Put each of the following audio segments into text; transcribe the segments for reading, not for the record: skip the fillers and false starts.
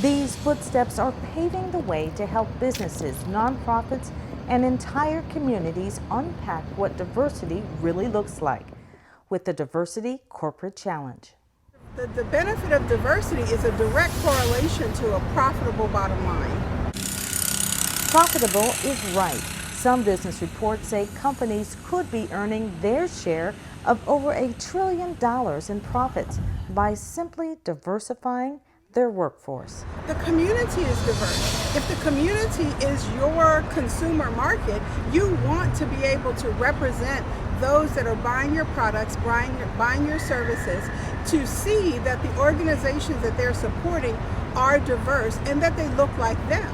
These footsteps are paving the way to help businesses, nonprofits, and entire communities unpack what diversity really looks like with the Diversity Corporate Challenge. The benefit of diversity is a direct correlation to a profitable bottom line. Profitable is right. Some business reports say companies could be earning their share of over $1 trillion in profits by simply diversifying their workforce. The community is diverse. If the community is your consumer market, you want to be able to represent those that are buying your products, buying your services, to see that the organizations that they're supporting are diverse and that they look like them.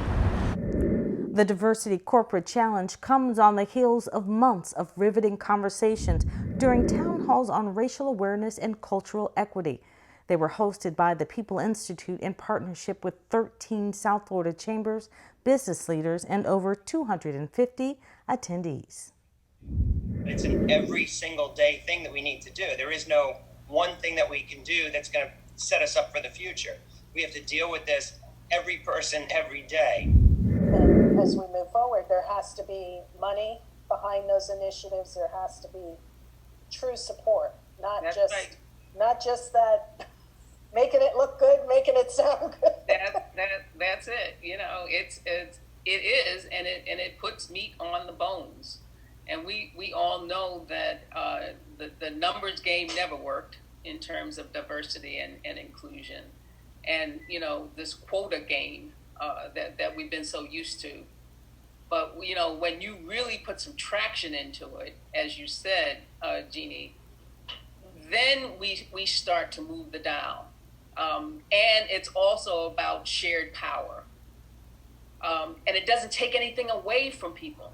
The Diversity Corporate Challenge comes on the heels of months of riveting conversations during town halls on racial awareness and cultural equity. They were hosted by the People Institute in partnership with 13 South Florida chambers, business leaders, and over 250 attendees. It's an every single day thing that we need to do. There is no one thing that we can do that's going to set us up for the future. We have to deal with this every person, every day. And as we move forward, there has to be money behind those initiatives. There has to be true support, not just that making it look good, making it sound good. That's it. You know, it is, and it puts meat on the bones. And we all know that the numbers game never worked in terms of diversity and inclusion, and you know, this quota game that we've been so used to. But you know, when you really put some traction into it, as you said, Jeannie, then we start to move the dial. And it's also about shared power. And it doesn't take anything away from people.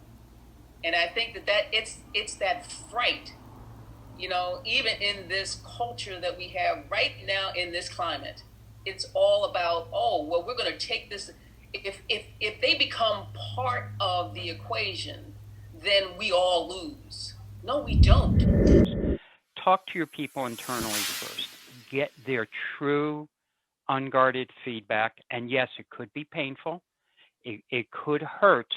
And I think that it's that fright, you know, even in this culture that we have right now in this climate, it's all about, oh, well, we're going to take this. If they become part of the equation, then we all lose. No, we don't. Talk to your people internally first. Get their true, unguarded feedback. And yes, it could be painful. It could hurt.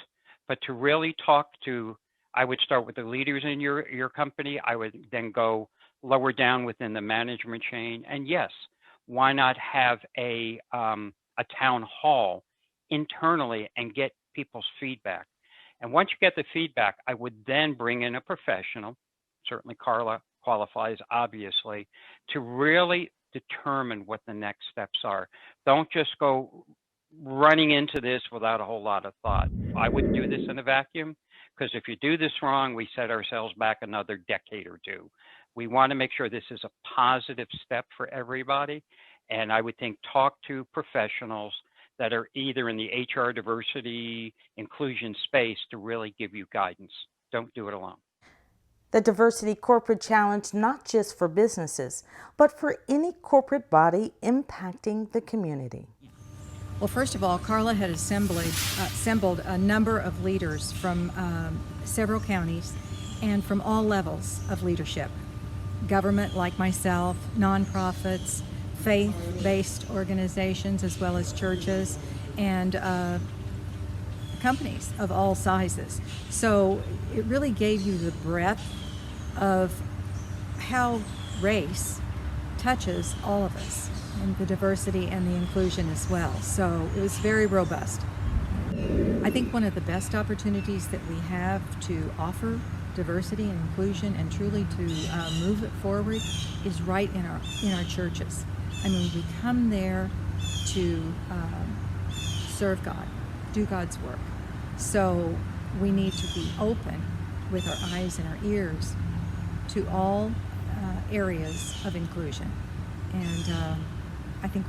But to really talk to, I would start with the leaders in your company. I would then go lower down within the management chain. And yes, why not have a town hall internally and get people's feedback? And once you get the feedback, I would then bring in a professional, certainly Carla qualifies, obviously, to really determine what the next steps are. Don't just go running into this without a whole lot of thought. I wouldn't do this in a vacuum, because if you do this wrong, we set ourselves back another decade or two. We want to make sure this is a positive step for everybody. And I would think talk to professionals that are either in the HR diversity inclusion space to really give you guidance. Don't do it alone. The Diversity Corporate Challenge, not just for businesses, but for any corporate body impacting the community. Well, first of all, Carla had assembled a number of leaders from several counties and from all levels of leadership. Government, like myself, nonprofits, faith-based organizations, as well as churches, and companies of all sizes. So it really gave you the breadth of how race touches all of us, and the diversity and the inclusion as well. So it was very robust. I think one of the best opportunities that we have to offer diversity and inclusion and truly to move it forward is right in our churches. I mean, we come there to serve God, do God's work. So we need to be open with our eyes and our ears to all areas of inclusion. And I think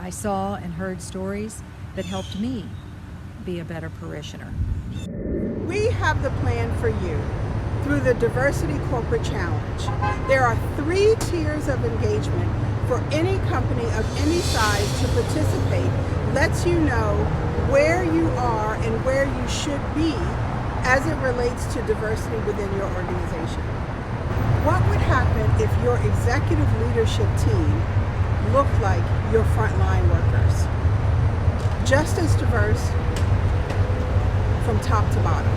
I saw and heard stories that helped me be a better parishioner. We have the plan for you through the Diversity Corporate Challenge. There are 3 tiers of engagement for any company of any size to participate. Lets you know where you are and where you should be as it relates to diversity within your organization. What would happen if your executive leadership team looked like your frontline workers? just as diverse from top to bottom.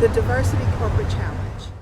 The Diversity Corporate Challenge.